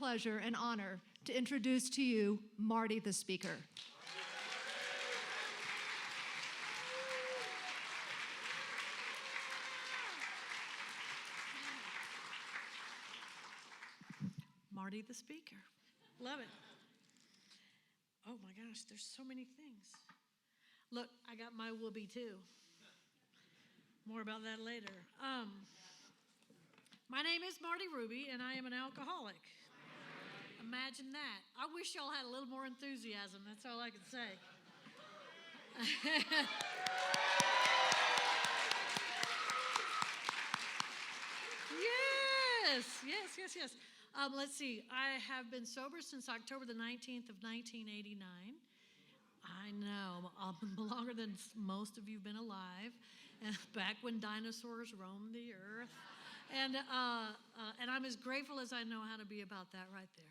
pleasure and honor to introduce to you Marti the speaker. Marti the speaker. Love it. Oh my gosh, there's so many things. Look, I got my whoopee too. More about that later. My name is Marti Ruby, and I am an alcoholic. Imagine that. I wish y'all had a little more enthusiasm. That's all I can say. Yes. Let's see. I have been sober since October the 19th of 1989. I know, longer than most of you have been alive, back when dinosaurs roamed the earth. And I'm as grateful as I know how to be about that right there.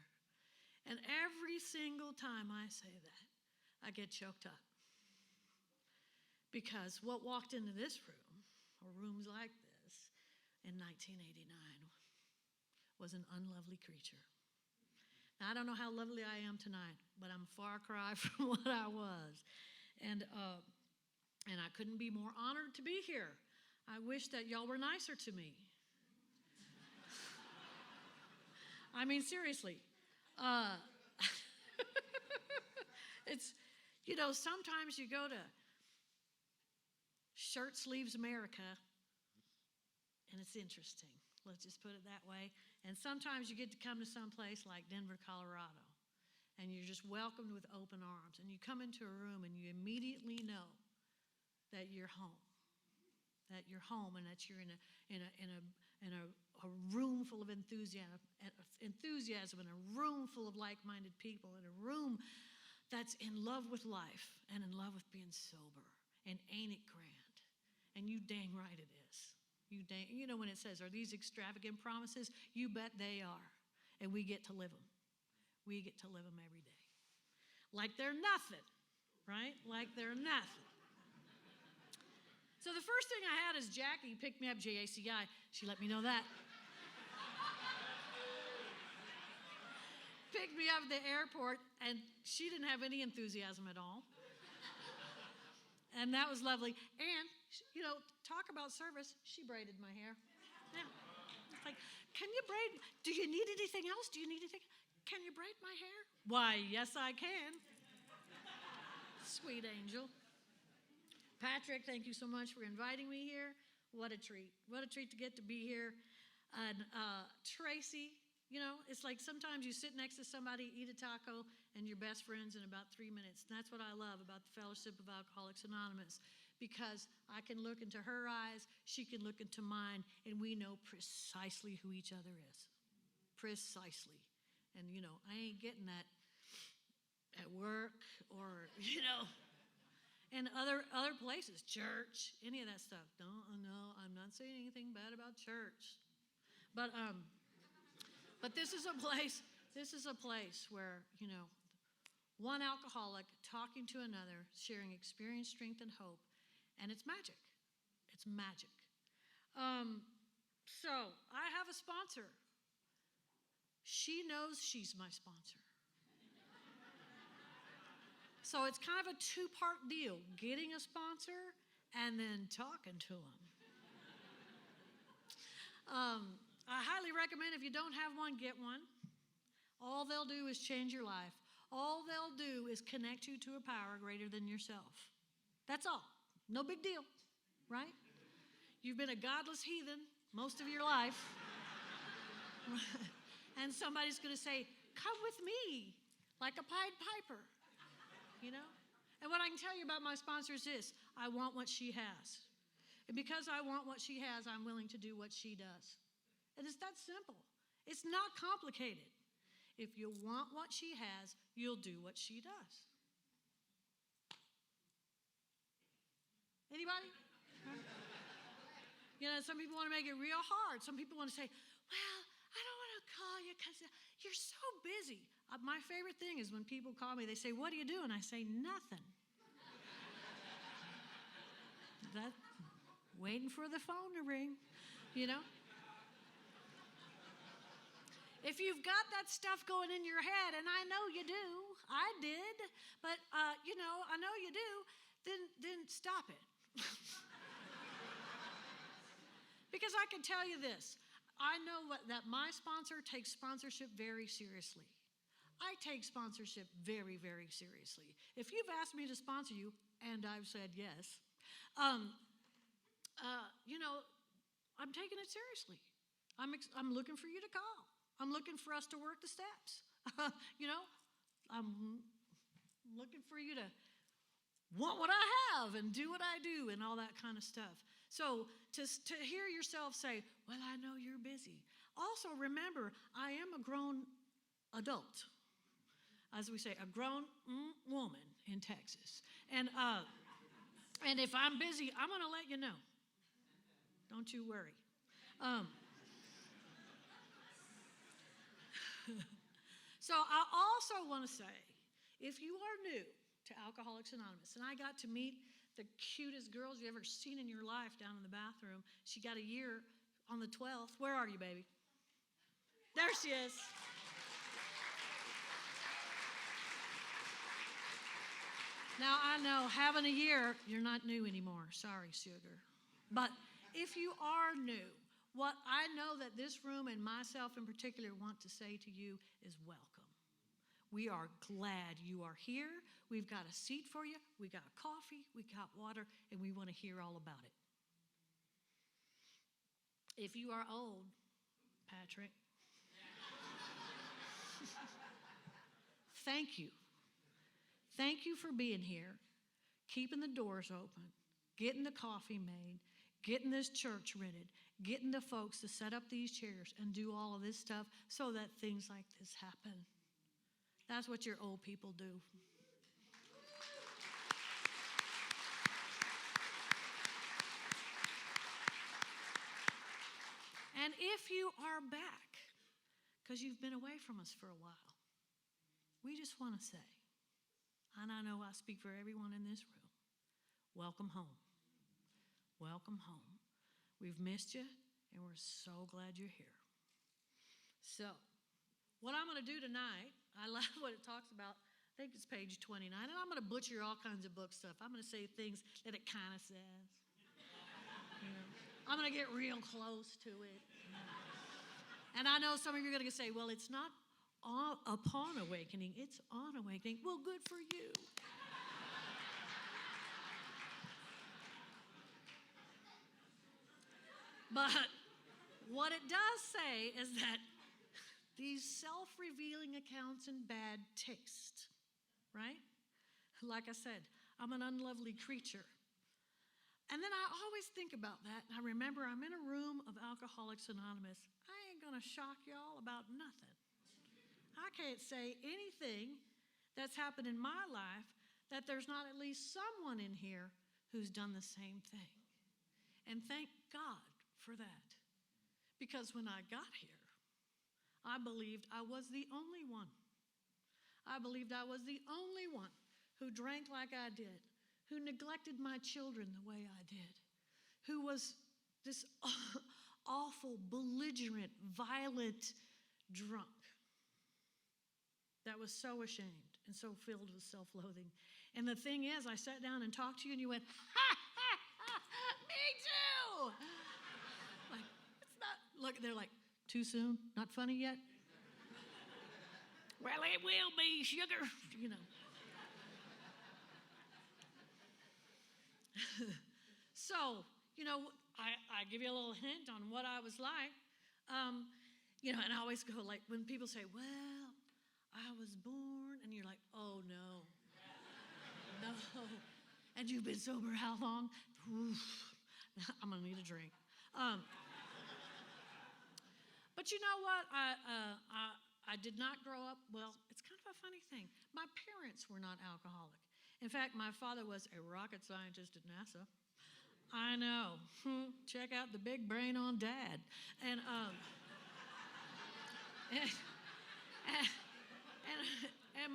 And every single time I say that, I get choked up. Because what walked into this room, or rooms like this, in 1989 was an unlovely creature. Now, I don't know how lovely I am tonight, but I'm a far cry from what I was. And I couldn't be more honored to be here. I wish that y'all were nicer to me. I mean, seriously. It's, sometimes you go to Shirt Sleeves America, and it's interesting. Let's just put it that way. And sometimes you get to come to some place like Denver, Colorado, and you're just welcomed with open arms. And you come into a room and you immediately know that you're home. That you're home, and that you're in a room full of enthusiasm, and a room full of like-minded people, in a room that's in love with life and in love with being sober. And ain't it grand? And you dang right it is. You know when it says, are these extravagant promises? You bet they are. And we get to live them. We get to live them every day. Like they're nothing, right? Like they're nothing. So the first thing I had is Jackie picked me up, J-A-C-I. She let me know that. Picked me up at the airport, and she didn't have any enthusiasm at all. And that was lovely. And, talk about service. She braided my hair. Yeah. It's like, can you braid? Do you need anything else? Do you need anything? Can you braid my hair? Why, yes, I can. Sweet angel. Patrick, thank you so much for inviting me here. What a treat. What a treat to get to be here. And Tracy, it's like sometimes you sit next to somebody, eat a taco, and you're best friends in about 3 minutes. And that's what I love about the Fellowship of Alcoholics Anonymous, because I can look into her eyes, she can look into mine, and we know precisely who each other is. Precisely. And, I ain't getting that at work or, and other places, church, any of that stuff. No, I'm not saying anything bad about church. But this is a place where, one alcoholic talking to another, sharing experience, strength, and hope, and it's magic. It's magic. So I have a sponsor. She knows she's my sponsor. So it's kind of a two-part deal, getting a sponsor and then talking to them. I highly recommend, if you don't have one, get one. All they'll do is change your life. All they'll do is connect you to a power greater than yourself. That's all. No big deal, right? You've been a godless heathen most of your life. And somebody's going to say, come with me, like a Pied Piper, And what I can tell you about my sponsor is this: I want what she has. And because I want what she has, I'm willing to do what she does. And it's that simple. It's not complicated. If you want what she has, you'll do what she does. Anybody? Some people want to make it real hard. Some people want to say, well, I don't want to call you because you're so busy. My favorite thing is when people call me, they say, what do you do? And I say, nothing. Waiting for the phone to ring, If you've got that stuff going in your head, and I know you do, I did, but I know you do, then stop it. Because I can tell you this, I know that my sponsor takes sponsorship very seriously. I take sponsorship very, very seriously. If you've asked me to sponsor you, and I've said yes, I'm taking it seriously. I'm looking for you to call. I'm looking for us to work the steps. I'm looking for you to want what I have and do what I do and all that kind of stuff. So to hear yourself say, well, I know you're busy. Also remember, I am a grown adult. As we say, a grown woman in Texas. And if I'm busy, I'm going to let you know. Don't you worry. So I also want to say, if you are new to Alcoholics Anonymous, and I got to meet the cutest girls you ever seen in your life down in the bathroom. She got a year on the 12th. Where are you, baby? There she is. Now, I know, having a year, you're not new anymore. Sorry, sugar. But if you are new, what I know that this room and myself in particular want to say to you is welcome. We are glad you are here. We've got a seat for you. We got coffee. We got water, and we want to hear all about it. If you are old, Patrick, thank you. Thank you for being here, keeping the doors open, getting the coffee made, getting this church rented, getting the folks to set up these chairs and do all of this stuff so that things like this happen. That's what your old people do. And if you are back, because you've been away from us for a while, we just want to say, and I know I speak for everyone in this room, welcome home. Welcome home. We've missed you, and we're so glad you're here. So, what I'm going to do tonight, I love what it talks about. I think it's page 29, and I'm going to butcher all kinds of book stuff. I'm going to say things that it kind of says. I'm going to get real close to it. And I know some of you are going to say, well, it's not upon awakening, it's on awakening. Well, good for you. But what it does say is that these self-revealing accounts in bad taste, right? Like I said, I'm an unlovely creature. And then I always think about that. And I remember I'm in a room of Alcoholics Anonymous. I ain't going to shock y'all about nothing. I can't say anything that's happened in my life that there's not at least someone in here who's done the same thing. And thank God for that. Because when I got here, I believed I was the only one. I believed I was the only one who drank like I did, who neglected my children the way I did, who was this awful, belligerent, violent drunk that was so ashamed and so filled with self-loathing. And the thing is, I sat down and talked to you, and you went, ha, ha, ha, me too! Like, it's not, look, they're like, too soon? Not funny yet? Well, it will be, sugar, So, I give you a little hint on what I was like. And I always go, like, when people say, well, I was born, and you're like, oh, no. No. And you've been sober how long? Oof. I'm going to need a drink. But you know what? I did not grow up, well, it's kind of a funny thing. My parents were not alcoholic. In fact, my father was a rocket scientist at NASA. I know. Check out the big brain on Dad. And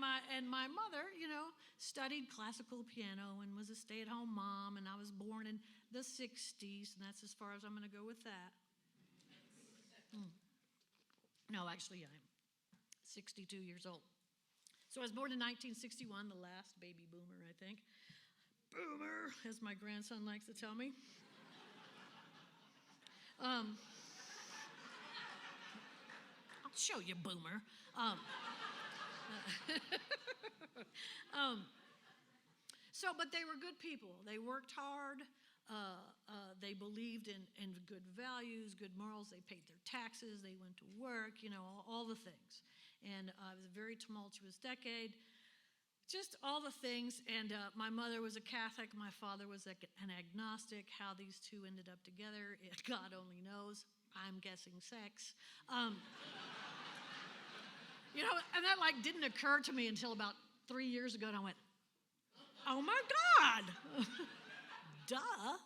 my mother, studied classical piano and was a stay-at-home mom. And I was born in the 60s, and that's as far as I'm going to go with that. No, actually, I'm 62 years old. So I was born in 1961, the last baby boomer, I think. Boomer, as my grandson likes to tell me. I'll show you, boomer. But they were good people. They worked hard. They believed in good values, good morals. They paid their taxes. They went to work, all the things. And it was a very tumultuous decade. Just all the things. And my mother was a Catholic. My father was an agnostic. How these two ended up together, God only knows. I'm guessing sex. And that didn't occur to me until about 3 years ago. And I went, oh my God, duh.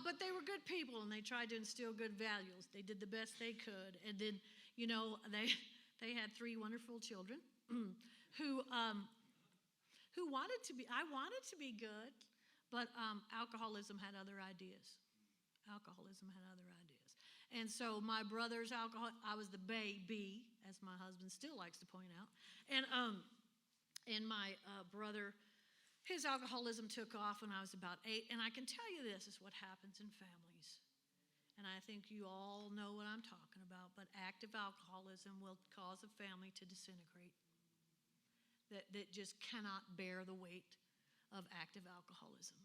But they were good people, and they tried to instill good values. They did the best they could. And then, they had 3 wonderful children who wanted to be, I wanted to be good, but alcoholism had other ideas. And so my brother's alcohol, I was the baby, as my husband still likes to point out. And my brother, his alcoholism took off when I was about 8. And I can tell you this is what happens in families. And I think you all know what I'm talking about, but active alcoholism will cause a family to disintegrate. That just cannot bear the weight of active alcoholism.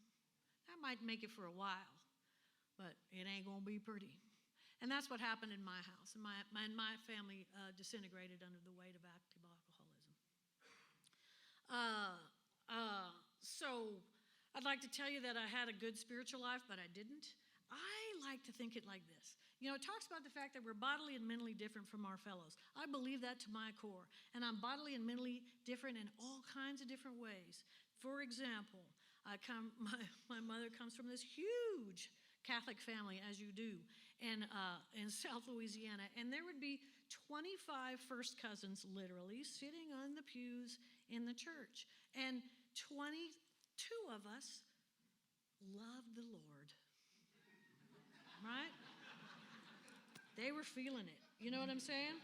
That might make it for a while, but it ain't gonna be pretty. And that's what happened in my house. And my family disintegrated under the weight of active alcoholism. So I'd like to tell you that I had a good spiritual life, but I didn't. I like to think it like this. It talks about the fact that we're bodily and mentally different from our fellows. I believe that to my core. And I'm bodily and mentally different in all kinds of different ways. For example, my mother comes from this huge Catholic family, as you do, in South Louisiana. And there would be 25 first cousins, literally, sitting on the pews in the church. And 22 of us loved the Lord. Right? They were feeling it. You know what I'm saying?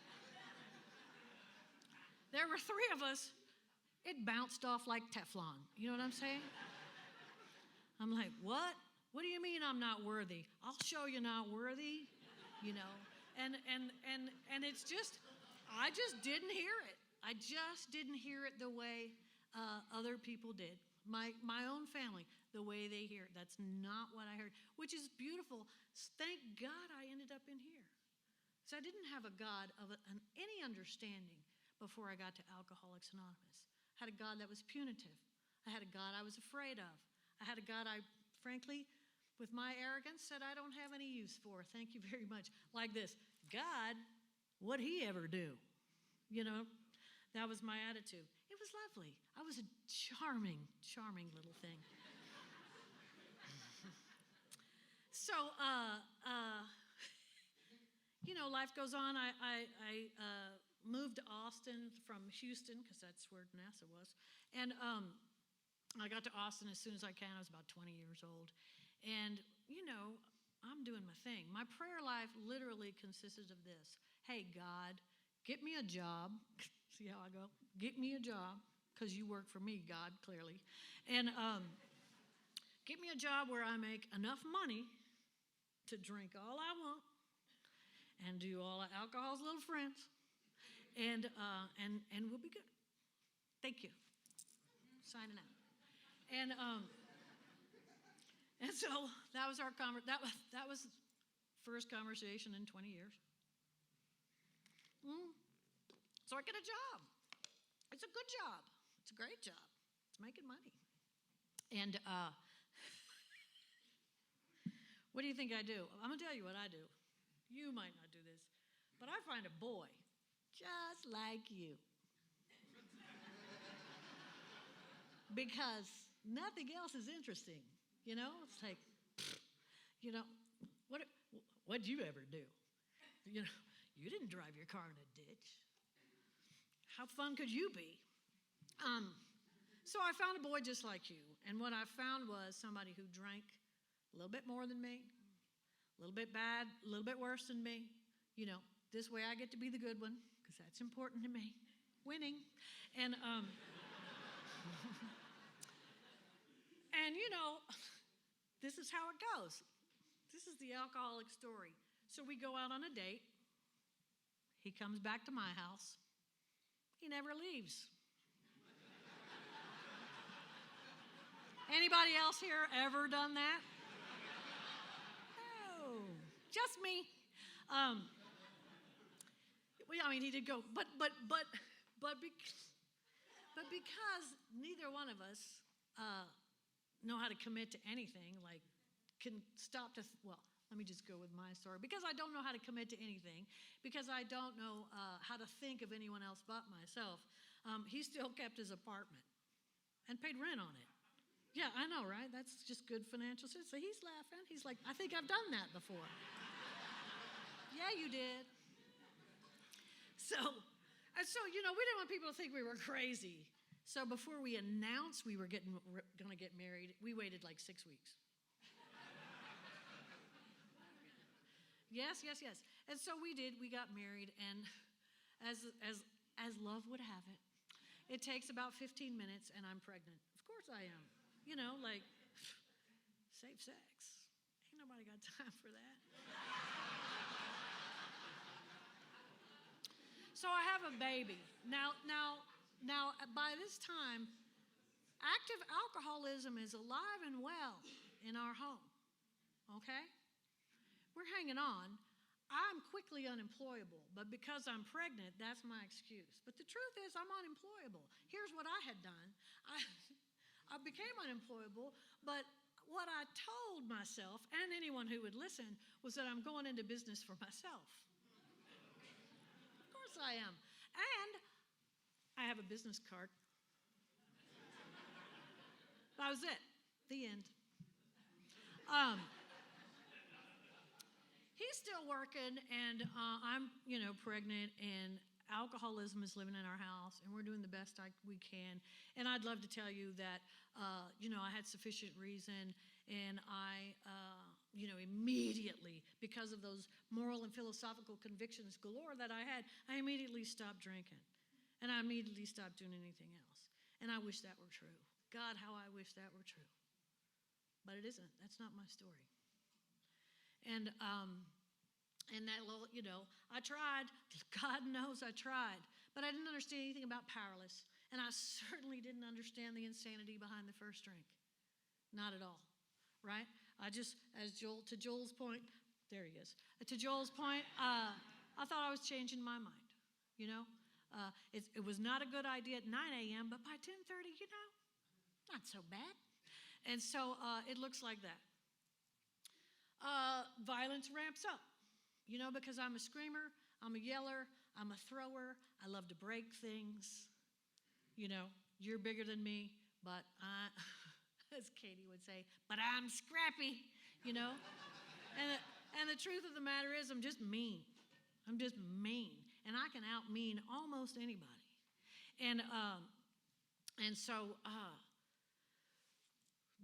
There were 3 of us. It bounced off like Teflon. You know what I'm saying? I'm like, what? What do you mean I'm not worthy? I'll show you not worthy. And it's just, I just didn't hear it. I just didn't hear it the way other people did. My own family, the way they hear it. That's not what I heard, which is beautiful. Thank God I ended up in here. So I didn't have a God of any understanding before I got to Alcoholics Anonymous. I had a God that was punitive. I had a God I was afraid of. I had a God I, frankly, with my arrogance, said I don't have any use for. Thank you very much. Like this, God, what'd he ever do? That was my attitude. It was lovely. I was a charming, charming little thing. So, life goes on. I moved to Austin from Houston, because that's where NASA was. And I got to Austin as soon as I can. I was about 20 years old. And, I'm doing my thing. My prayer life literally consisted of this. Hey, God, get me a job. See how I go? Get me a job, because you work for me, God, clearly. And get me a job where I make enough money to drink all I want and do all of alcohol's little friends. And we'll be good. Thank you. Signing out. And so that was our that was first conversation in 20 years. So I get a job. It's a good job. It's a great job. It's making money. And what do you think I do? I'm going to tell you what I do. You might not do this, but I find a boy just like you. Because nothing else is interesting. It's like, what'd you ever do? You didn't drive your car in a ditch. How fun could you be? So I found a boy just like you. And what I found was somebody who drank a little bit more than me, a little bit bad, a little bit worse than me. You know, this way I get to be the good one, because that's important to me. Winning. And, and you know, this is how it goes. This is the alcoholic story. So we go out on a date. He comes back to my house. He never leaves. Anybody else here ever done that? No, just me. Well, I mean, he did go, but because neither one of us know how to commit to anything, like can stop to, well, let me just go with my story. Because I don't know how to commit to anything, because I don't know how to think of anyone else but myself, he still kept his apartment and paid rent on it. Yeah, I know, right? That's just good financial sense. So he's laughing. He's like, I think I've done that before. Yeah, you did. So, you know, we didn't want people to think we were crazy. So before we announced we were going to get married, we waited like 6 weeks. Yes. And so we did. We got married, and as love would have it, it takes about 15 minutes, and I'm pregnant. Of course I am. You know, like, safe sex. Ain't nobody got time for that. So I have a baby. Now, by this time, active alcoholism is alive and well in our home, okay? We're hanging on. I'm quickly unemployable, but because I'm pregnant, that's my excuse. But the truth is, I'm unemployable. Here's what I had done. I became unemployable, but what I told myself, and anyone who would listen, was that I'm going into business for myself. Of course I am. And I have a business card. That was it. The end. He's still working, and I'm, you know, pregnant, and alcoholism is living in our house, and we're doing the best we can. And I'd love to tell you that, you know, I had sufficient reason, and I, you know, immediately, because of those moral and philosophical convictions galore that I had, I immediately stopped drinking, and I immediately stopped doing anything else. And I wish that were true. God, how I wish that were true. But it isn't. That's not my story. And that little, you know, I tried. God knows I tried. But I didn't understand anything about powerless. And I certainly didn't understand the insanity behind the first drink. Not at all, right? I just, to Joel's point, there he is. To Joel's point, I thought I was changing my mind, you know? It was not a good idea at 9 a.m., but by 10:30, you know, not so bad. And so it looks like that. Violence ramps up, you know, because I'm a screamer, I'm a yeller, I'm a thrower, I love to break things. You know, you're bigger than me, but as Katie would say, but I'm scrappy, you know. And the truth of the matter is, I'm just mean. I'm just mean, and I can out-mean almost anybody. And so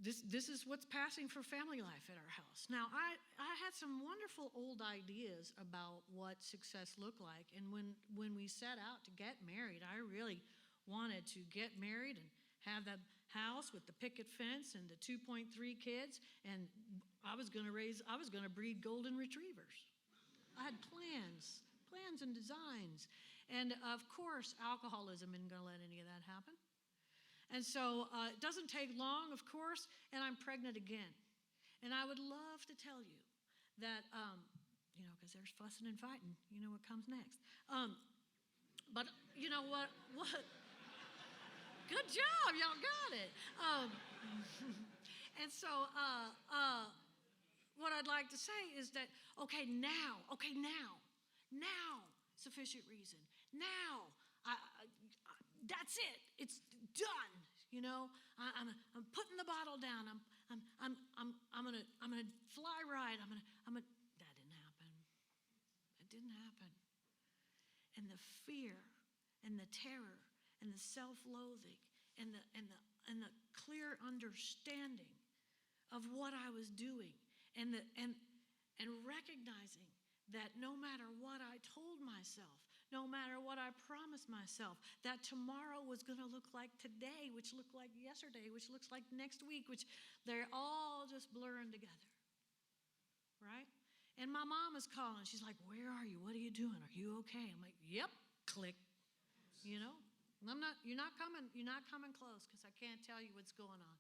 this is what's passing for family life at our house. Now, I had some wonderful old ideas about what success looked like, and when we set out to get married, I really wanted to get married and have that house with the picket fence and the 2.3 kids, and I was going to breed golden retrievers. I had plans and designs. And of course, alcoholism isn't going to let any of that happen. And so it doesn't take long, of course, and I'm pregnant again. And I would love to tell you that, you know, because there's fussing and fighting, you know what comes next. But you know what? Good job, y'all got it. And so what I'd like to say is that, okay, now, sufficient reason. Now, that's it. It's done. You know, I'm putting the bottle down. I'm gonna fly right. That didn't happen. It didn't happen. And the fear, and the terror, and the self-loathing, and the clear understanding of what I was doing, and and recognizing that no matter what I told myself, no matter what I promised myself, that tomorrow was going to look like today, which looked like yesterday, which looks like next week, which they're all just blurring together, right? And my mom is calling. She's like, where are you? What are you doing? Are you okay? I'm like, yep, click. You know, you're not coming close because I can't tell you what's going on.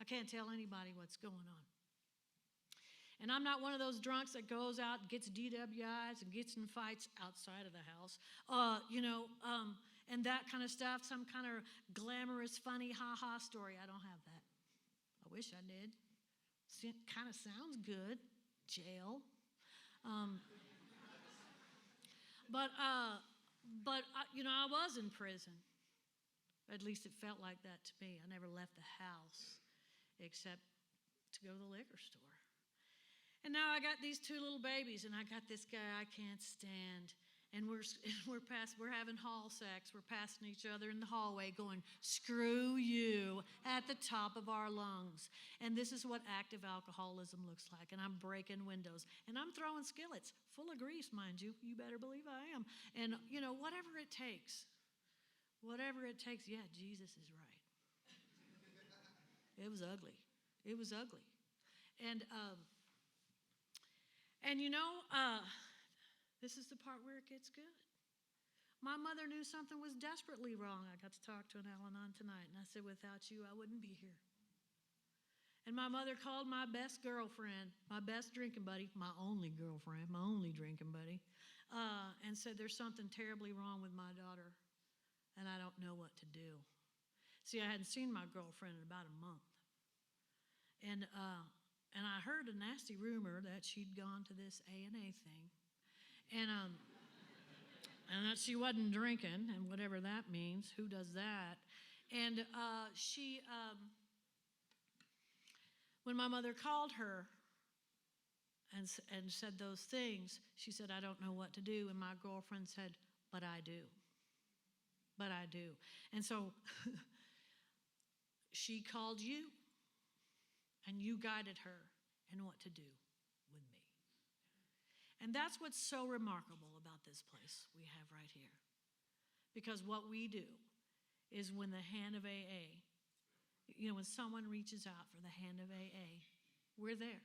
I can't tell anybody what's going on. And I'm not one of those drunks that goes out and gets DWIs and gets in fights outside of the house, and that kind of stuff, some kind of glamorous, funny, ha-ha story. I don't have that. I wish I did. Kind of sounds good. Jail. But I was in prison. At least it felt like that to me. I never left the house except to go to the liquor store. And now I got these two little babies, and I got this guy I can't stand. And we're having hall sex. We're passing each other in the hallway going, screw you, at the top of our lungs. And this is what active alcoholism looks like. And I'm breaking windows. And I'm throwing skillets, full of grease, mind you. You better believe I am. And, whatever it takes. Whatever it takes. Yeah, Jesus is right. It was ugly. It was ugly. And this is the part where it gets good. My mother knew something was desperately wrong. I got to talk to an Al-Anon tonight, and I said, without you, I wouldn't be here. And my mother called my best girlfriend, my best drinking buddy, my only girlfriend, my only drinking buddy, and said, there's something terribly wrong with my daughter, and I don't know what to do. See, I hadn't seen my girlfriend in about a month. And I heard a nasty rumor that she'd gone to this A&A thing. And that she wasn't drinking, and whatever that means, who does that? And when my mother called her and said those things, she said, I don't know what to do. And my girlfriend said, but I do. But I do. And so she called you, and you guided her in what to do with me. And that's what's so remarkable about this place we have right here. Because what we do is when the hand of AA, when someone reaches out for the hand of AA, we're there.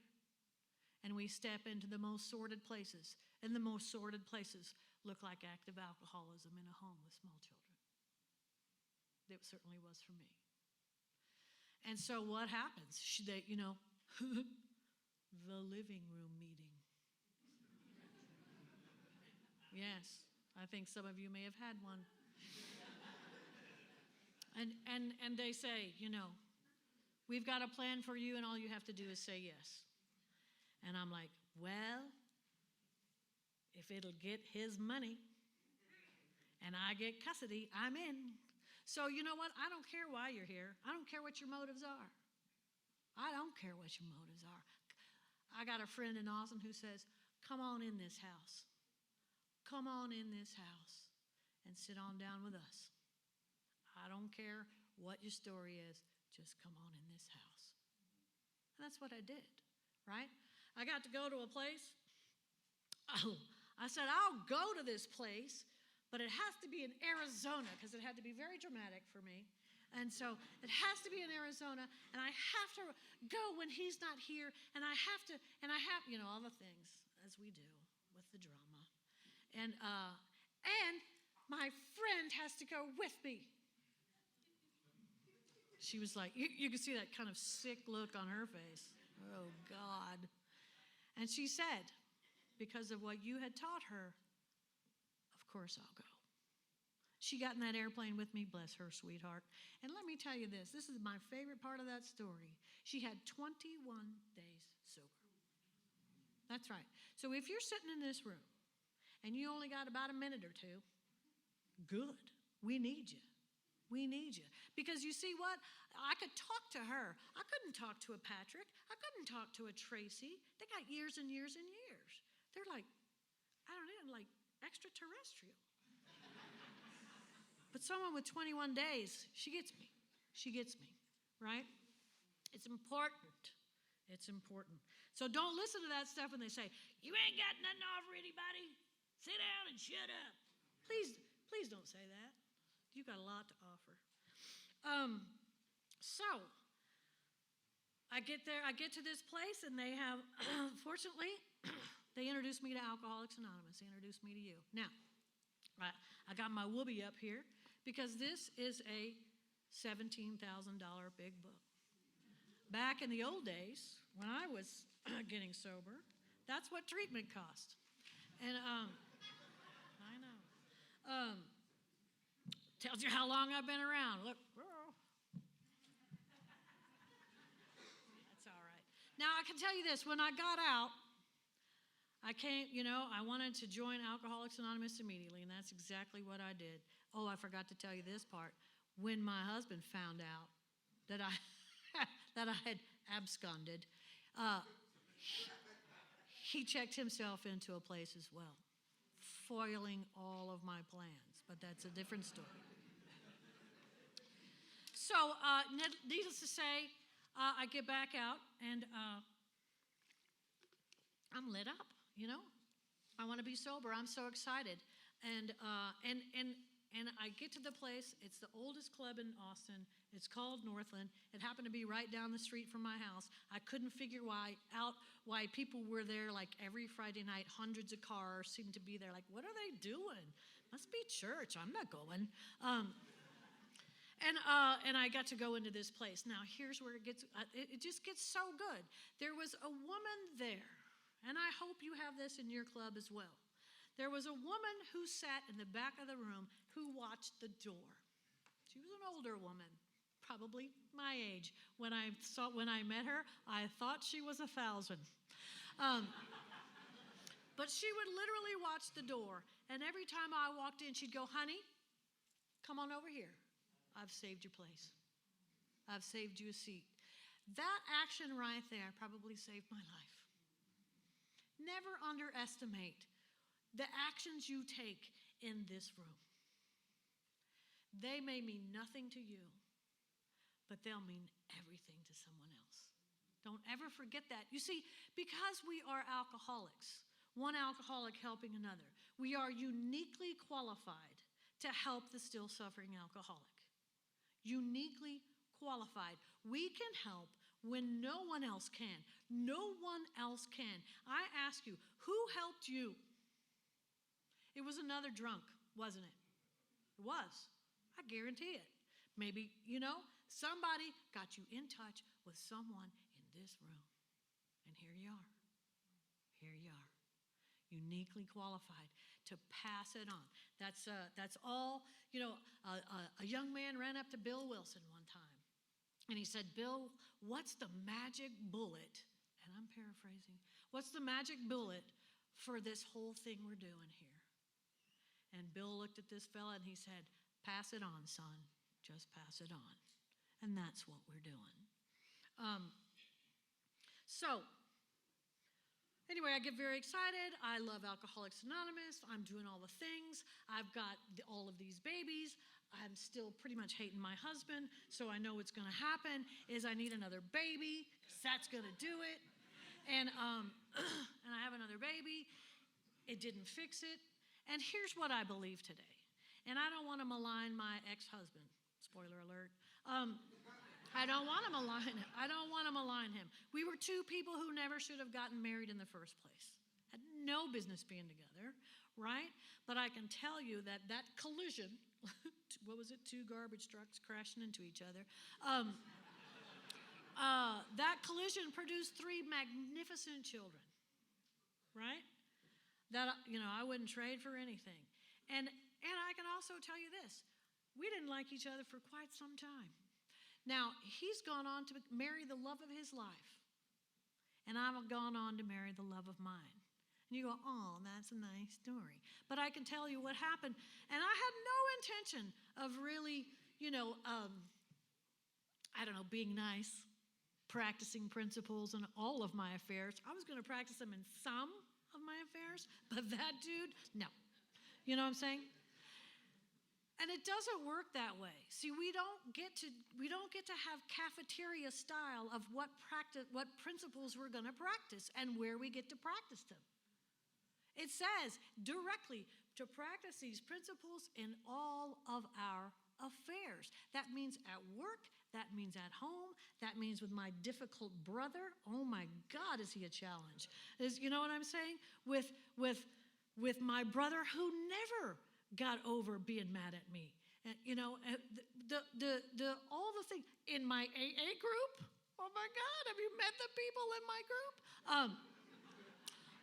And we step into the most sordid places. And the most sordid places look like active alcoholism in a home with small children. It certainly was for me. And so what happens? The living room meeting. Yes, I think some of you may have had one. And they say, we've got a plan for you, and all you have to do is say yes. And I'm like, well, if it'll get his money and I get custody, I'm in. So you know what? I don't care why you're here. I don't care what your motives are. I don't care what your motives are. I got a friend in Austin who says, come on in this house. Come on in this house and sit on down with us. I don't care what your story is. Just come on in this house. And that's what I did, right? I got to go to a place. I said, I'll go to this place, but it has to be in Arizona because it had to be very dramatic for me. And so it has to be in Arizona, and I have to go when he's not here, and I have, all the things as we do with the drama. And my friend has to go with me. She was like, you could see that kind of sick look on her face. Oh, God. And she said, because of what you had taught her, of course I'll go. She got in that airplane with me, bless her sweetheart. And let me tell you this is my favorite part of that story. She had 21 days sober. That's right. So if you're sitting in this room and you only got about a minute or two, good. We need you. We need you. Because you see what? I could talk to her. I couldn't talk to a Patrick. I couldn't talk to a Tracy. They got years and years and years. They're like, I don't know, like extraterrestrial. But someone with 21 days, she gets me. She gets me, right? It's important. It's important. So don't listen to that stuff when they say, you ain't got nothing to offer anybody. Sit down and shut up. Please don't say that. You got a lot to offer. So I get there, I get to this place, and they have, fortunately, they introduced me to Alcoholics Anonymous. They introduced me to you. Now, I got my whoopee up here because this is a $17,000 big book. Back in the old days, when I was getting sober, that's what treatment cost. And I know. Tells you how long I've been around. Look, girl. That's all right. Now, I can tell you this. When I got out, I wanted to join Alcoholics Anonymous immediately, and that's exactly what I did. Oh, I forgot to tell you this part. When my husband found out that I that I had absconded, he checked himself into a place as well, foiling all of my plans, but that's a different story. So, needless to say, I get back out, and I'm lit up, I want to be sober. I'm so excited. And I get to the place. It's the oldest club in Austin. It's called Northland. It happened to be right down the street from my house. I couldn't figure why people were there like every Friday night. Hundreds of cars seemed to be there. Like, what are they doing? Must be church. I'm not going. And I got to go into this place. Now, here's where it just gets so good. There was a woman there, and I hope you have this in your club as well. There was a woman who sat in the back of the room who watched the door. She was an older woman, probably my age. When I met her, I thought she was 1,000. But she would literally watch the door, and every time I walked in, she'd go, honey, come on over here. I've saved your place. I've saved you a seat. That action right there probably saved my life. Never underestimate the actions you take in this room. They may mean nothing to you, but they'll mean everything to someone else. Don't ever forget that. You see, because we are alcoholics, one alcoholic helping another, we are uniquely qualified to help the still suffering alcoholic. Uniquely qualified. We can help when no one else can. No one else can. I ask you, who helped you? It was another drunk, wasn't it? It was. I guarantee it. Maybe, somebody got you in touch with someone in this room. And here you are. Here you are. Uniquely qualified to pass it on. That's all. A young man ran up to Bill Wilson one time. And he said, Bill, what's the magic bullet? And I'm paraphrasing. What's the magic bullet for this whole thing we're doing here? And Bill looked at this fella and he said, pass it on, son. Just pass it on. And that's what we're doing. Anyway, I get very excited. I love Alcoholics Anonymous. I'm doing all the things. I've got all of these babies. I'm still pretty much hating my husband, so I know what's going to happen is I need another baby, because that's going to do it. And I have another baby. It didn't fix it. And here's what I believe today. And I don't want to malign my ex-husband. Spoiler alert. I don't want to malign him. I don't want to malign him. We were two people who never should have gotten married in the first place. Had no business being together, right? But I can tell you that collision, what was it? Two garbage trucks crashing into each other. That collision produced 3 magnificent children, right? That, I wouldn't trade for anything. And I can also tell you this. We didn't like each other for quite some time. Now, he's gone on to marry the love of his life. And I've gone on to marry the love of mine. And you go, oh, that's a nice story. But I can tell you what happened. And I had no intention of really, being nice, practicing principles in all of my affairs. I was going to practice them in some of my affairs, but that dude, no. You know what I'm saying? And it doesn't work that way. See, we don't get to have cafeteria style of what principles we're going to practice and where we get to practice them. It says directly to practice these principles in all of our affairs. That means at work, that means at home, that means with my difficult brother. Oh my God, is he a challenge? You know what I'm saying? With my brother who never got over being mad at me. You know, all the things in my AA group. Oh my God, have you met the people in my group?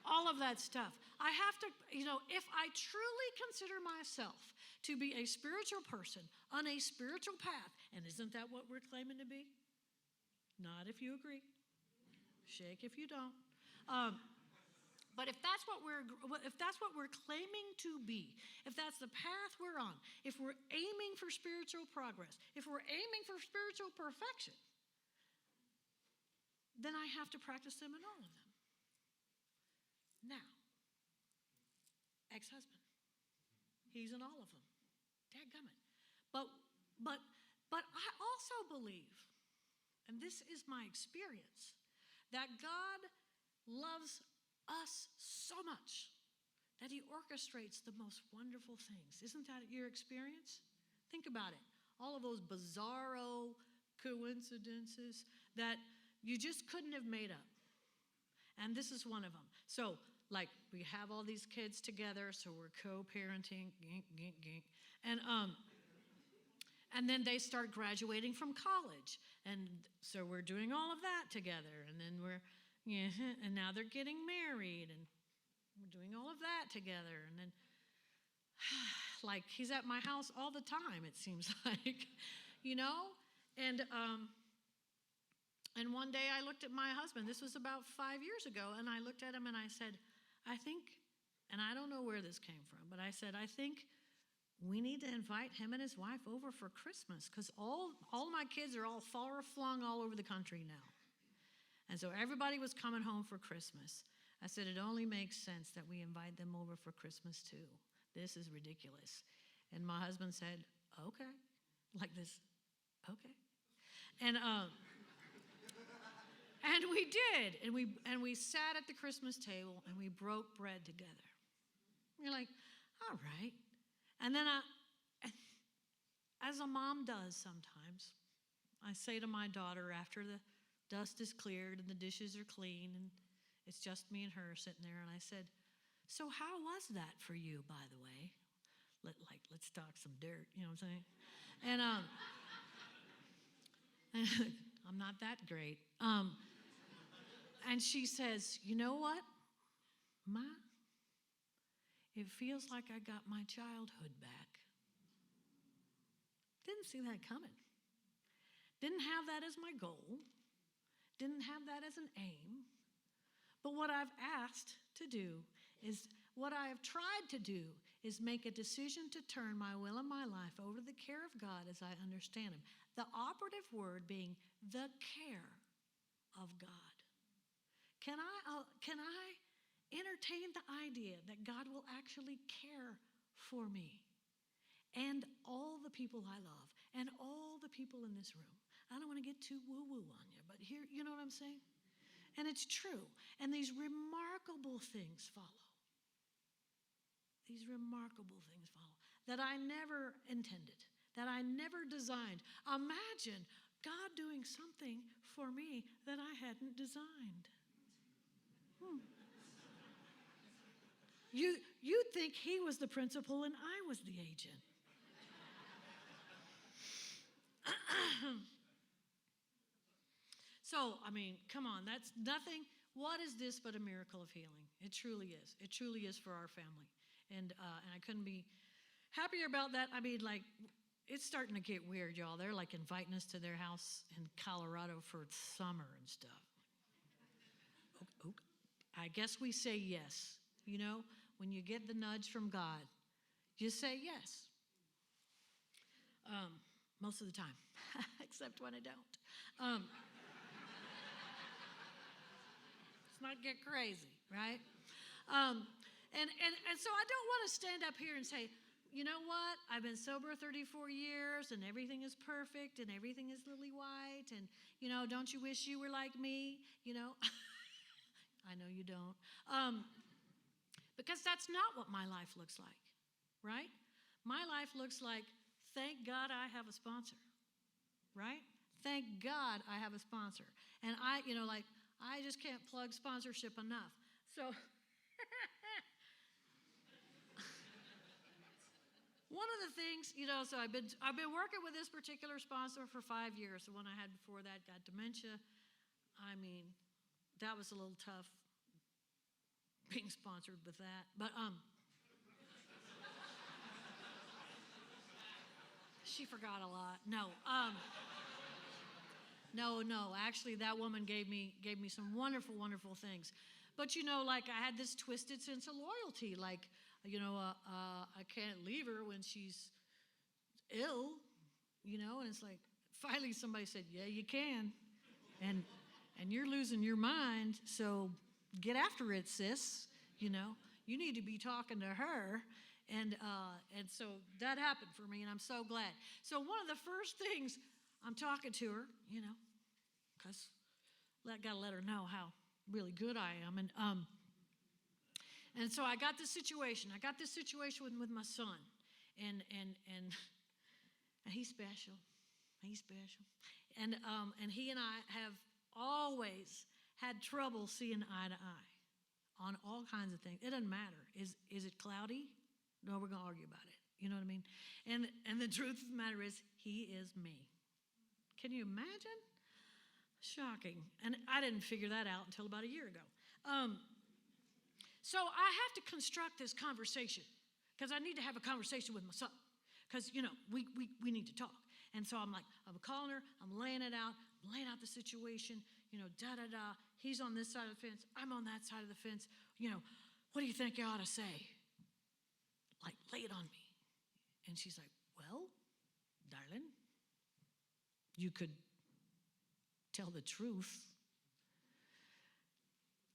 All of that stuff. I have to, you know, if I truly consider myself to be a spiritual person on a spiritual path, and isn't that what we're claiming to be? Not if you agree. Shake if you don't. But if that's what we're claiming to be, if that's the path we're on, if we're aiming for spiritual progress, if we're aiming for spiritual perfection, then I have to practice them in all of them. Now, ex-husband, he's in all of them. Dadgummit. But I also believe, and this is my experience, that God loves us so much that he orchestrates the most wonderful things. Isn't that your experience? Think about it. All of those bizarro coincidences that you just couldn't have made up. And this is one of them. So, like, we have all these kids together, so we're co-parenting, and then they start graduating from college, and so we're doing all of that together, and then and now they're getting married, and we're doing all of that together, and then, like, he's at my house all the time, it seems like, you know, and one day I looked at my husband, this was about 5 years ago, and I looked at him and I said, I think, and I don't know where this came from, but I said, I think we need to invite him and his wife over for Christmas, because all my kids are all far-flung all over the country now. And so everybody was coming home for Christmas. I said, it only makes sense that we invite them over for Christmas too. This is ridiculous. And my husband said, okay, like this, okay. And we did, and we sat at the Christmas table and we broke bread together. You're like, all right. And then as a mom does sometimes, I say to my daughter after the dust is cleared and the dishes are clean and it's just me and her sitting there, and I said, so how was that for you, by the way? Let's talk some dirt, you know what I'm saying? And I'm not that great. And she says, you know what, Ma? It feels like I got my childhood back. Didn't see that coming. Didn't have that as my goal. Didn't have that as an aim. But what I've asked to do is, what I have tried to do is make a decision to turn my will and my life over to the care of God as I understand him. The operative word being the care of God. Can I entertain the idea that God will actually care for me and all the people I love and all the people in this room? I don't want to get too woo-woo on you, but here, you know what I'm saying? And it's true. And these remarkable things follow. These remarkable things follow that I never intended, that I never designed. Imagine God doing something for me that I hadn't designed. You'd think he was the principal and I was the agent. So, I mean, come on, that's nothing. What is this but a miracle of healing? It truly is. It truly is for our family. And I couldn't be happier about that. I mean, like, it's starting to get weird, y'all. They're like inviting us to their house in Colorado for summer and stuff. Okay. I guess we say yes. You know, when you get the nudge from God, you say yes. Most of the time, except when I don't. Let's not get crazy, right? And so I don't want to stand up here and say, you know what? I've been sober 34 years and everything is perfect and everything is lily white. And, don't you wish you were like me? I know you don't. Because that's not what my life looks like, right? My life looks like, thank God I have a sponsor, right? Thank God I have a sponsor. And I just can't plug sponsorship enough. So one of the things, so I've been working with this particular sponsor for 5 years. The one I had before that got dementia. I mean, that was a little tough being sponsored with that. But she forgot a lot. No. Actually, that woman gave me some wonderful, wonderful things. But like I had this twisted sense of loyalty. Like, I can't leave her when she's ill. And it's like finally somebody said, "Yeah, you can," and you're losing your mind. So get after it, sis. You need to be talking to her. And so that happened for me, and I'm so glad. So one of the first things, I'm talking to her, because got to let her know how really good I am. And so I got this situation. With my son, and he's special. He's special. And he and I have always had trouble seeing eye to eye on all kinds of things. It doesn't matter. Is it cloudy? No, we're going to argue about it. You know what I mean? And the truth of the matter is, he is me. Can you imagine? Shocking. And I didn't figure that out until about a year ago. So I have to construct this conversation because I need to have a conversation with my son because, we need to talk. And so I'm calling her, I'm laying it out, the situation, da-da-da. He's on this side of the fence, I'm on that side of the fence. What do you think you ought to say? Like, lay it on me. And she's like, well, darling, you could tell the truth.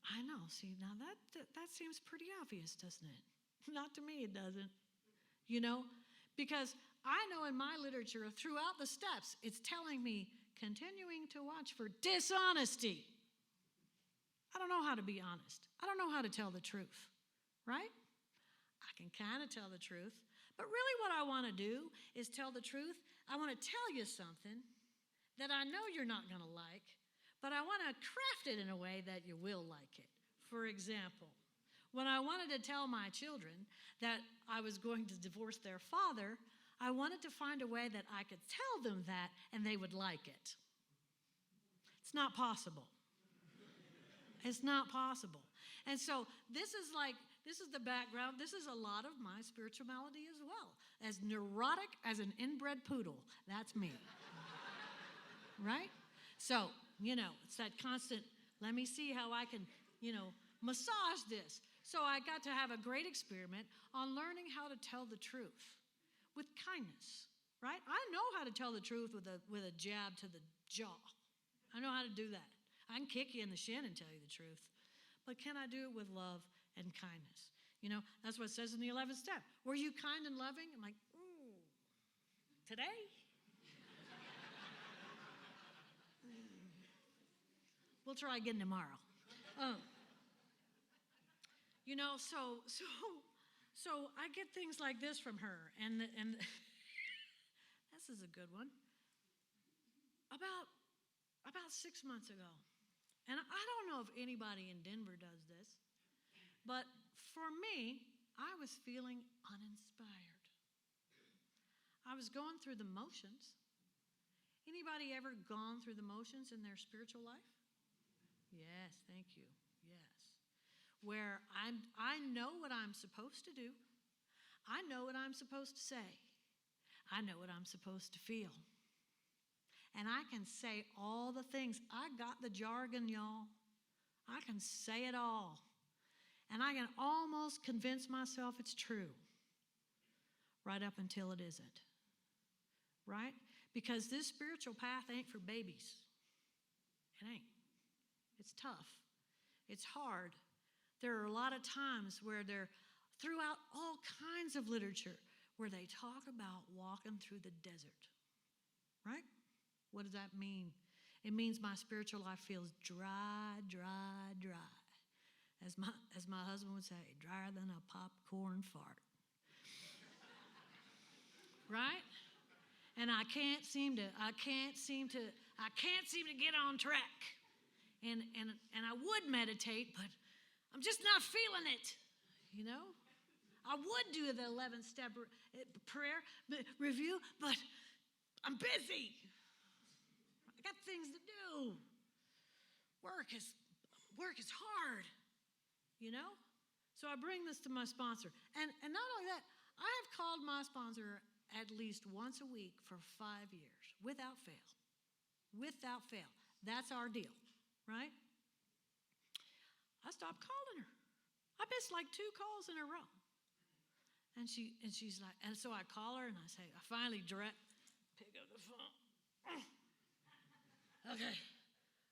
I know. See, now that seems pretty obvious, doesn't it? Not to me, it doesn't. Because I know in my literature, throughout the steps, it's telling me continuing to watch for dishonesty. I don't know how to be honest. I don't know how to tell the truth, right? I can kind of tell the truth, but really what I want to do is tell the truth. I want to tell you something that I know you're not going to like, but I want to craft it in a way that you will like it. For example, when I wanted to tell my children that I was going to divorce their father, I wanted to find a way that I could tell them that and they would like it. It's not possible. It's not possible. And so this is the background. This is a lot of my spirituality as well. As neurotic as an inbred poodle, that's me. Right? So, it's that constant, let me see how I can, massage this. So I got to have a great experiment on learning how to tell the truth with kindness, right? I know how to tell the truth with a jab to the jaw. I know how to do that. I can kick you in the shin and tell you the truth. But can I do it with love and kindness? That's what it says in the 11th step. Were you kind and loving? I'm like, ooh, today? We'll try again tomorrow. So I get things like this from her, and this is a good one. About 6 months ago, and I don't know if anybody in Denver does this, but for me, I was feeling uninspired. I was going through the motions. Anybody ever gone through the motions in their spiritual life? Yes, thank you. Yes. Where I know what I'm supposed to do. I know what I'm supposed to say. I know what I'm supposed to feel. And I can say all the things. I got the jargon, y'all. I can say it all. And I can almost convince myself it's true. Right up until it isn't. Right? Because this spiritual path ain't for babies. It ain't. It's tough. It's hard. There are a lot of times where throughout all kinds of literature, where they talk about walking through the desert, right? What does that mean? It means my spiritual life feels dry, dry, dry. As my husband would say, drier than a popcorn fart. Right? And I can't seem to get on track. And I would meditate, but I'm just not feeling it, you know? I would do the 11-step prayer review, but I'm busy. I got things to do. Work is hard, you know? So I bring this to my sponsor. And not only that, I have called my sponsor at least once a week for 5 years, without fail. Without fail. That's our deal, right? I stopped calling her. I missed like 2 calls in a row. And she's like, and so I call her and I say, I finally pick up the phone. Okay,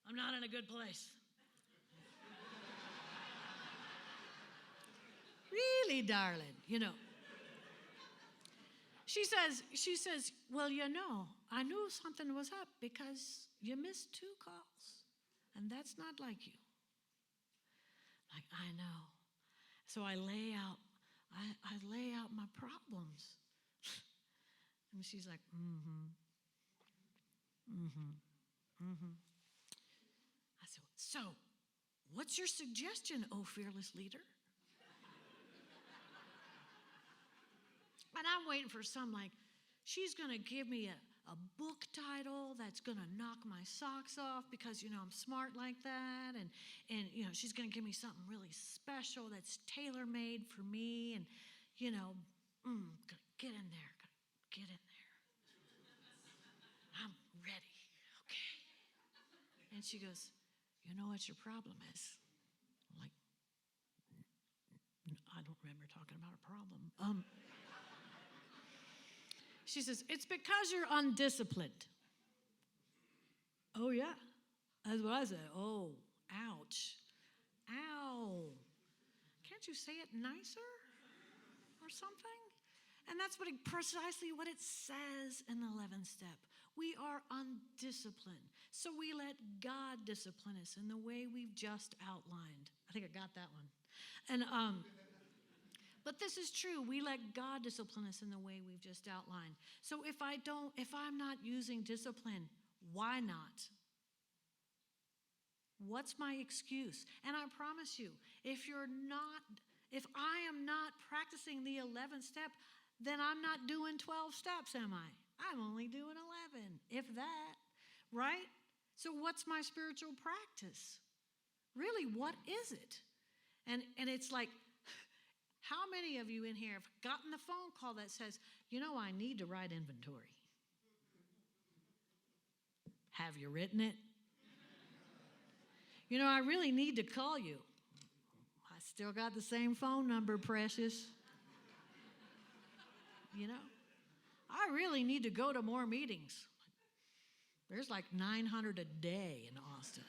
I'm not in a good place. Really, darling, you know. She says, well, you know, I knew something was up because you missed 2 calls, and that's not like you. Like, I know. So I lay out my problems. And she's like, I said, so, what's your suggestion, oh fearless leader? And I'm waiting for some, like, she's going to give me a book title that's going to knock my socks off because, you know, I'm smart like that. And you know, she's going to give me something really special that's tailor-made for me. And, you know, get in there. Get in there. I'm ready. Okay. And she goes, you know what your problem is? I'm like, I don't remember talking about a problem. She says, it's because you're undisciplined. Oh, yeah. That's what I said. Oh, ouch. Ow. Can't you say it nicer or something? And that's precisely what it says in the 11th step. We are undisciplined. So we let God discipline us in the way we've just outlined. I think I got that one. And but this is true. We let God discipline us in the way we've just outlined. So if I'm not using discipline, why not? What's my excuse? And I promise you, if I am not practicing the 11th step, then I'm not doing 12 steps, am I? I'm only doing 11, if that, right? So what's my spiritual practice? Really, what is it? And it's like, how many of you in here have gotten the phone call that says, you know, I need to write inventory? Have you written it? You know, I really need to call you. I still got the same phone number, precious. You know, I really need to go to more meetings. There's like 900 a day in Austin.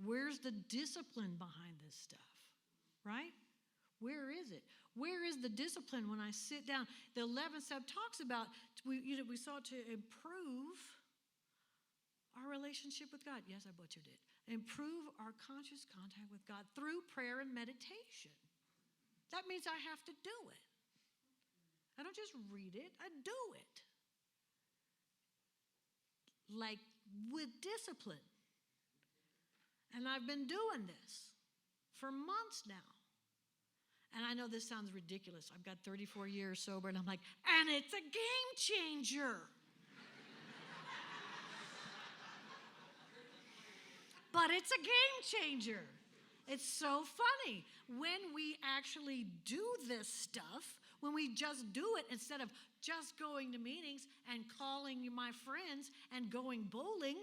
Where's the discipline behind this stuff? Right? Where is it? Where is the discipline when I sit down? The 11th step talks about, we sought to improve our relationship with God. Yes, I butchered it. Improve our conscious contact with God through prayer and meditation. That means I have to do it. I don't just read it, I do it. Like with discipline. And I've been doing this for months now. And I know this sounds ridiculous. I've got 34 years sober, and I'm like, and it's a game changer. But it's a game changer. It's so funny. When we actually do this stuff, when we just do it instead of just going to meetings and calling my friends and going bowling,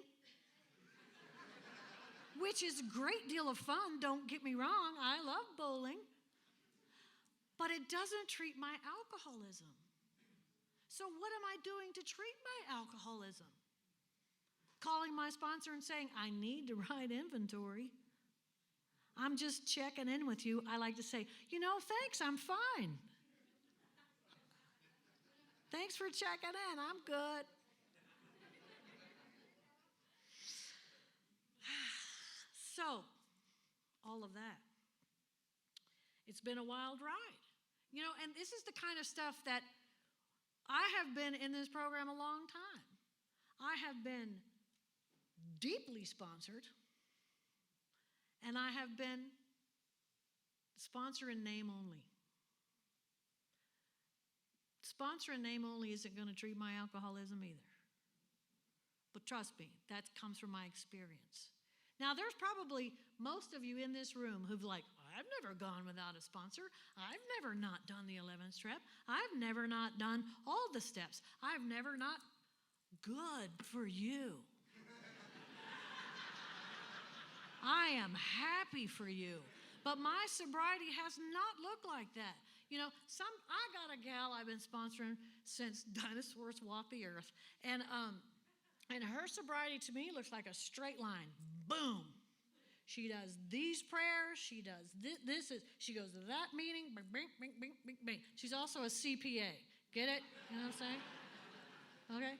which is a great deal of fun, don't get me wrong, I love bowling, but it doesn't treat my alcoholism. So what am I doing to treat my alcoholism? Calling my sponsor and saying, I need to write inventory. I'm just checking in with you. I like to say, thanks, I'm fine. Thanks for checking in. I'm good. So, all of that. It's been a wild ride. And this is the kind of stuff that I have been in this program a long time. I have been deeply sponsored, and I have been sponsor in name only. Sponsor in name only isn't going to treat my alcoholism either. But trust me, that comes from my experience. Now, there's probably most of you in this room who've like, I've never gone without a sponsor. I've never not done the 11th step. I've never not done all the steps. I've never not. Good for you. I am happy for you. But my sobriety has not looked like that. I got a gal I've been sponsoring since dinosaurs walked the earth. And her sobriety to me looks like a straight line. Boom. She does these prayers. She does this. She goes to that meeting. Bing, bing, bing, bing, bing, bing. She's also a CPA. Get it? You know what I'm saying? Okay.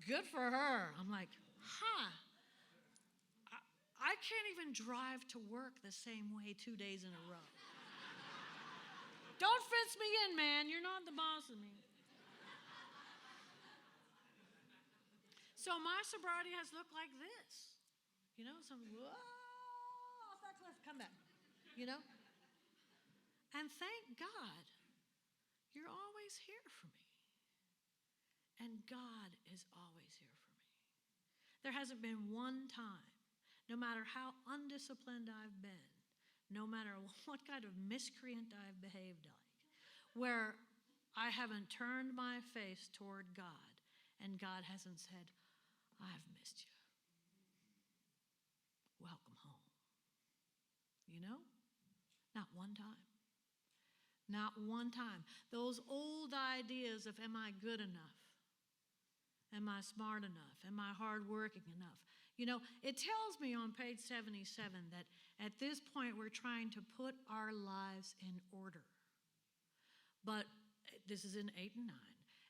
Good for her. I'm like, I can't even drive to work the same way 2 days in a row. Don't fence me in, man. You're not the boss of me. So my sobriety has looked like this. Some, whoa, off that cliff, come back. And thank God, you're always here for me. And God is always here for me. There hasn't been one time, no matter how undisciplined I've been, no matter what kind of miscreant I've behaved like, where I haven't turned my face toward God and God hasn't said, I've missed you. Welcome home. Not one time. Not one time. Those old ideas of am I good enough? Am I smart enough? Am I hardworking enough? It tells me on page 77 that at this point we're trying to put our lives in order. But this is in 8 and 9.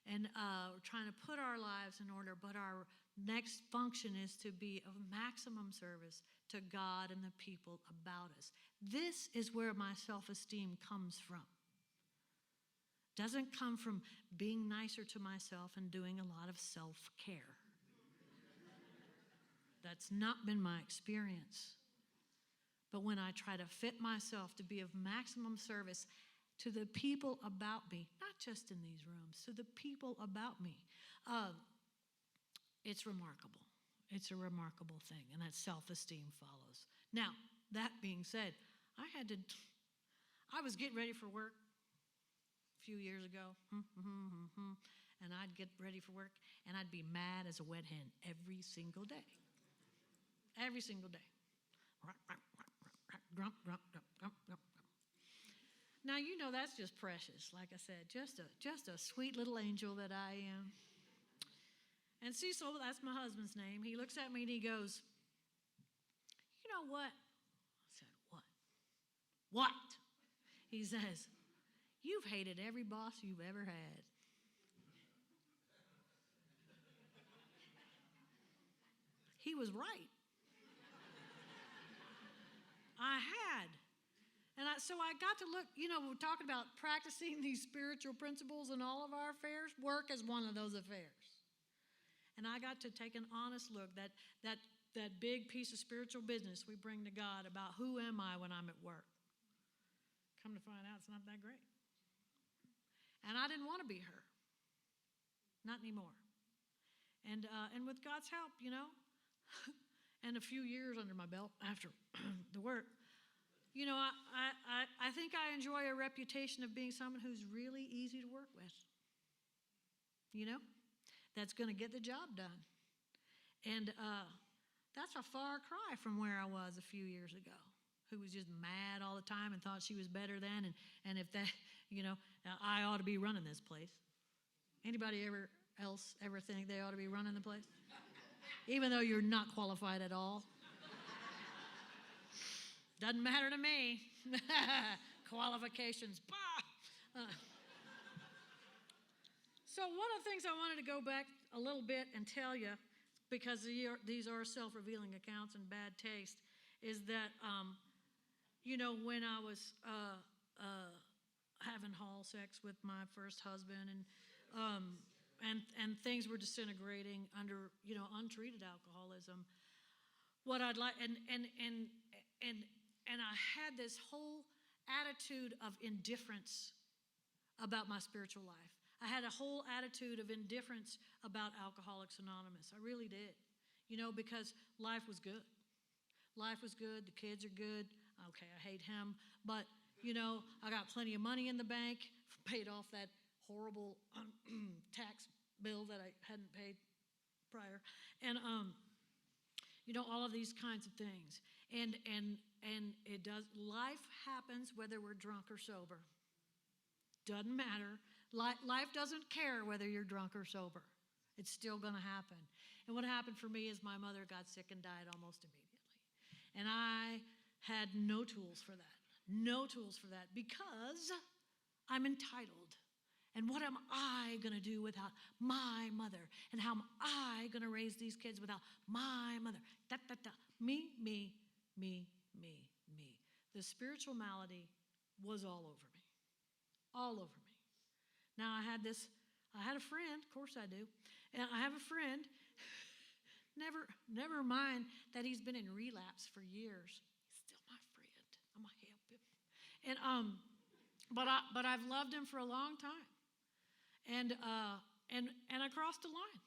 And we're trying to put our lives in order, but our next function is to be of maximum service to God and the people about us. This is where my self-esteem comes from. Doesn't come from being nicer to myself and doing a lot of self-care. That's not been my experience. But when I try to fit myself to be of maximum service to the people about me, not just in these rooms, to the people about me, it's remarkable. It's a remarkable thing, and that self-esteem follows. Now, that being said, I was getting ready for work a few years ago, and I'd get ready for work, and I'd be mad as a wet hen every single day. Every single day. Grump, grump, grump, grump, grump. Now, that's just precious. Like I said, just a sweet little angel that I am. And Cecil, that's my husband's name, he looks at me and he goes, you know what? I said, what? What? He says, you've hated every boss you've ever had. He was right. I had. And so I got to look, we're talking about practicing these spiritual principles in all of our affairs. Work is one of those affairs. And I got to take an honest look, that big piece of spiritual business we bring to God about who am I when I'm at work. Come to find out, it's not that great. And I didn't want to be her. Not anymore. And with God's help, and a few years under my belt after the work, I think I enjoy a reputation of being someone who's really easy to work with. That's going to get the job done. And that's a far cry from where I was a few years ago, who was just mad all the time and thought she was better than, and if that, I ought to be running this place. Anybody ever think they ought to be running the place? Even though you're not qualified at all. Doesn't matter to me. Qualifications. Bah! So one of the things I wanted to go back a little bit and tell you, because these are self-revealing accounts and bad taste, is that, when I was having hall sex with my first husband and things were disintegrating under, untreated alcoholism, what I'd like, and I had this whole attitude of indifference about my spiritual life. I had a whole attitude of indifference about Alcoholics Anonymous. I really did, because life was good. Life was good. The kids are good. Okay, I hate him. But, I got plenty of money in the bank, paid off that horrible tax bill that I hadn't paid prior. And, all of these kinds of things. And it does, life happens whether we're drunk or sober. Doesn't matter. Life doesn't care whether you're drunk or sober. It's still going to happen. And what happened for me is my mother got sick and died almost immediately. And I had no tools for that. No tools for that because I'm entitled. And what am I going to do without my mother? And how am I going to raise these kids without my mother? Me. The spiritual malady was all over me. All over me. Now I had a friend, of course I do, and I have a friend, never mind that he's been in relapse for years. He's still my friend. I'm going to help him. And but I've loved him for a long time. And I crossed a line,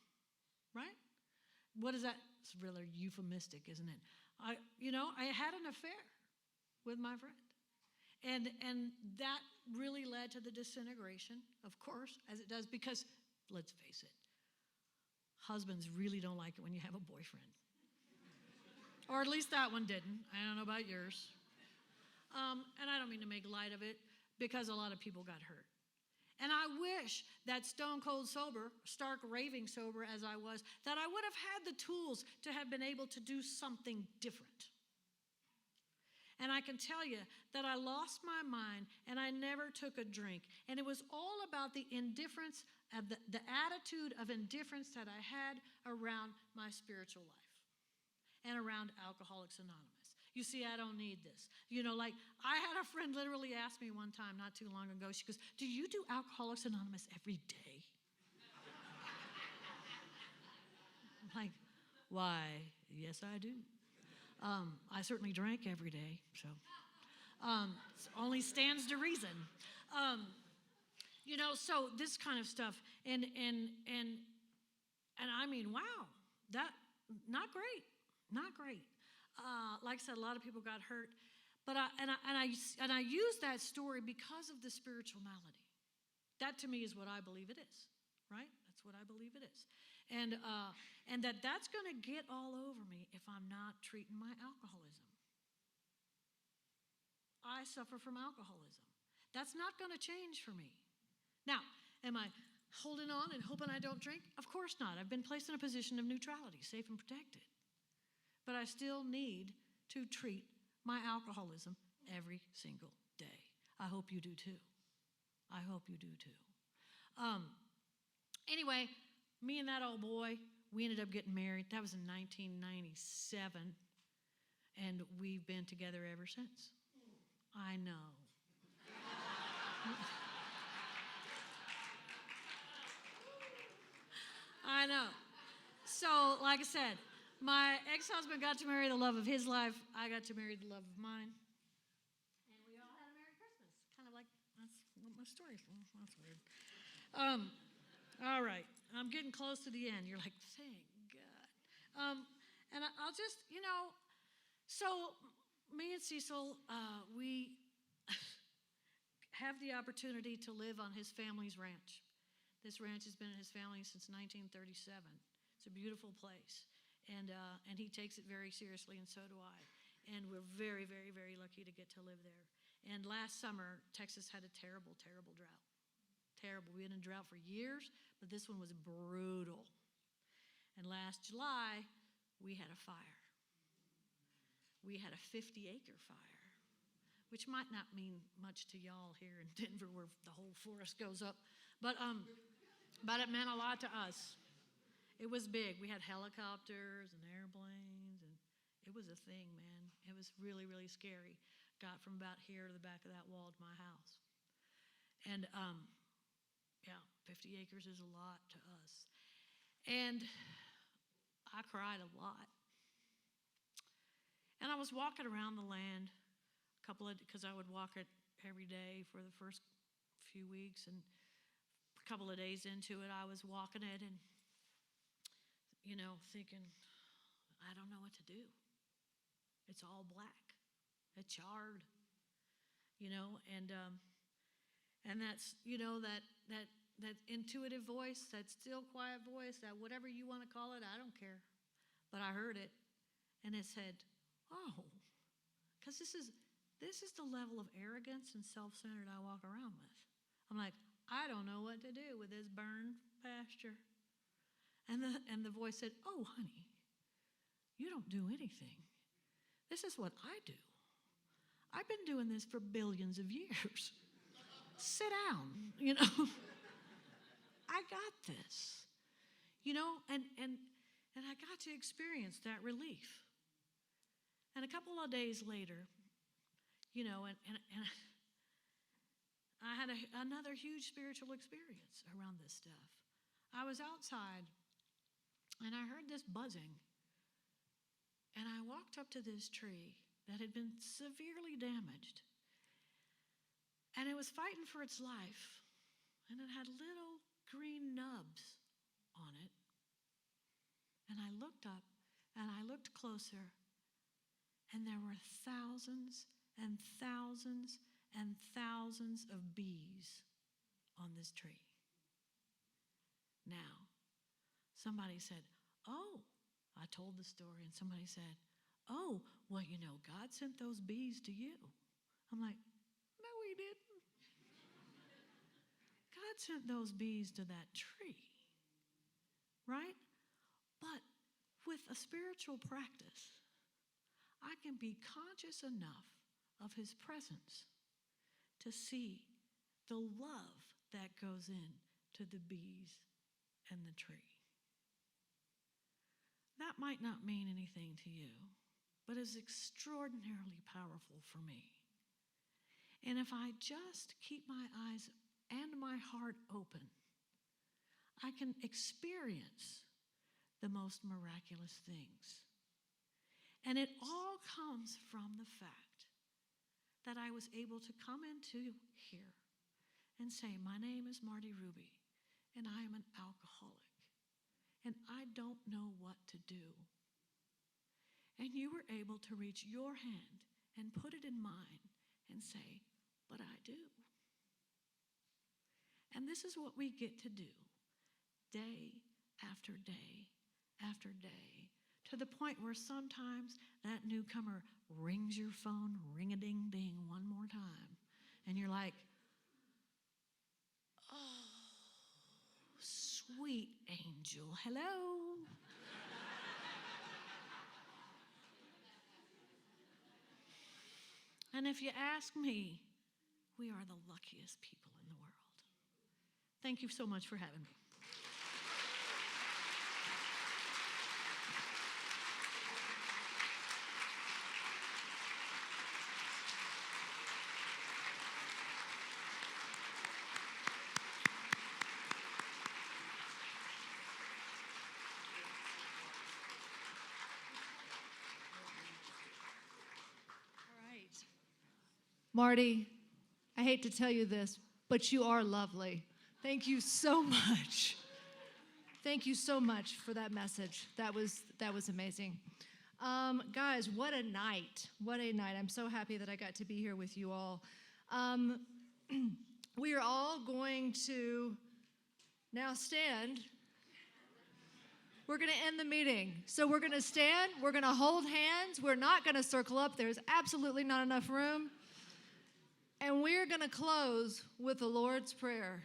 right? What is that? It's really euphemistic, isn't it? I had an affair with my friend. And that really led to the disintegration, of course, as it does, because, let's face it, husbands really don't like it when you have a boyfriend. Or at least that one didn't. I don't know about yours. And I don't mean to make light of it, because a lot of people got hurt. And I wish that stone cold sober, stark raving sober as I was, that I would have had the tools to have been able to do something different. And I can tell you that I lost my mind and I never took a drink. And it was all about the indifference, of the attitude of indifference that I had around my spiritual life and around Alcoholics Anonymous. You see, I don't need this. Like I had a friend literally ask me one time not too long ago, she goes, "Do you do Alcoholics Anonymous every day?" I'm like, "Why, yes, I do. I certainly drank every day, so only stands to reason." So this kind of stuff, and I mean, wow, that not great. Like I said, a lot of people got hurt, but I use that story because of the spiritual malady. That to me is what I believe it is, right? That's what I believe it is. And that's going to get all over me if I'm not treating my alcoholism. I suffer from alcoholism. That's not going to change for me. Now, am I holding on and hoping I don't drink? Of course not. I've been placed in a position of neutrality, safe and protected. But I still need to treat my alcoholism every single day. I hope you do too. I hope you do too. Anyway, me and that old boy, we ended up getting married. That was in 1997, and we've been together ever since. I know. I know. So, like I said, my ex-husband got to marry the love of his life. I got to marry the love of mine. And we all had a Merry Christmas. Kind of like, that's what my story is. That's weird. All right. I'm getting close to the end. You're like, thank God. And I'll just, so me and Cecil, we have the opportunity to live on his family's ranch. This ranch has been in his family since 1937. It's a beautiful place. And he takes it very seriously, and so do I. And we're very, very, very lucky to get to live there. And last summer, Texas had a terrible, terrible drought. Terrible. We had been in drought for years, but this one was brutal. And last July, we had a fire. We had a 50-acre fire. which might not mean much to y'all here in Denver where the whole forest goes up, but it meant a lot to us. It was big. We had helicopters and airplanes, and it was a thing, man. It was really, really scary. Got from about here to the back of that wall to my house. And, 50 acres is a lot to us. And I cried a lot. And I was walking around the land because I would walk it every day for the first few weeks, and a couple of days into it, I was walking it and, thinking, I don't know what to do. It's all black. It's charred, and that's, that intuitive voice, that still quiet voice, that whatever you want to call it, I don't care. But I heard it, and it said, oh, because this is the level of arrogance and self-centered I walk around with. I'm like, I don't know what to do with this burned pasture. And the voice said, oh, honey, you don't do anything. This is what I do. I've been doing this for billions of years. Sit down, I got this, and I got to experience that relief. And a couple of days later, and I had another huge spiritual experience around this stuff. I was outside, and I heard this buzzing, and I walked up to this tree that had been severely damaged, and it was fighting for its life, and it had little green nubs on it. And I looked up, and I looked closer, and there were thousands and thousands and thousands of bees on this tree. Now, somebody said, oh, I told the story, and somebody said, oh, well, God sent those bees to you. I'm like, no, he didn't. God sent those bees to that tree, right? But with a spiritual practice, I can be conscious enough of his presence to see the love that goes into the bees and the tree. That might not mean anything to you, but is extraordinarily powerful for me. And if I just keep my eyes and my heart open, I can experience the most miraculous things. And it all comes from the fact that I was able to come into here and say, my name is Marti Ruby, and I am an alcoholic, and I don't know what to do. And you were able to reach your hand and put it in mine and say, but I do. And this is what we get to do day after day after day, to the point where sometimes that newcomer rings your phone, ring-a-ding-ding, one more time. And you're like, oh, sweet angel, hello. And if you ask me, we are the luckiest people in the world. Thank you so much for having me. Marti, I hate to tell you this, but you are lovely. Thank you so much. Thank you so much for that message. That was amazing. Guys, what a night. What a night. I'm so happy that I got to be here with you all. We are all going to now stand. We're going to end the meeting. So we're going to stand. We're going to hold hands. We're not going to circle up. There's absolutely not enough room. And we're going to close with the Lord's Prayer.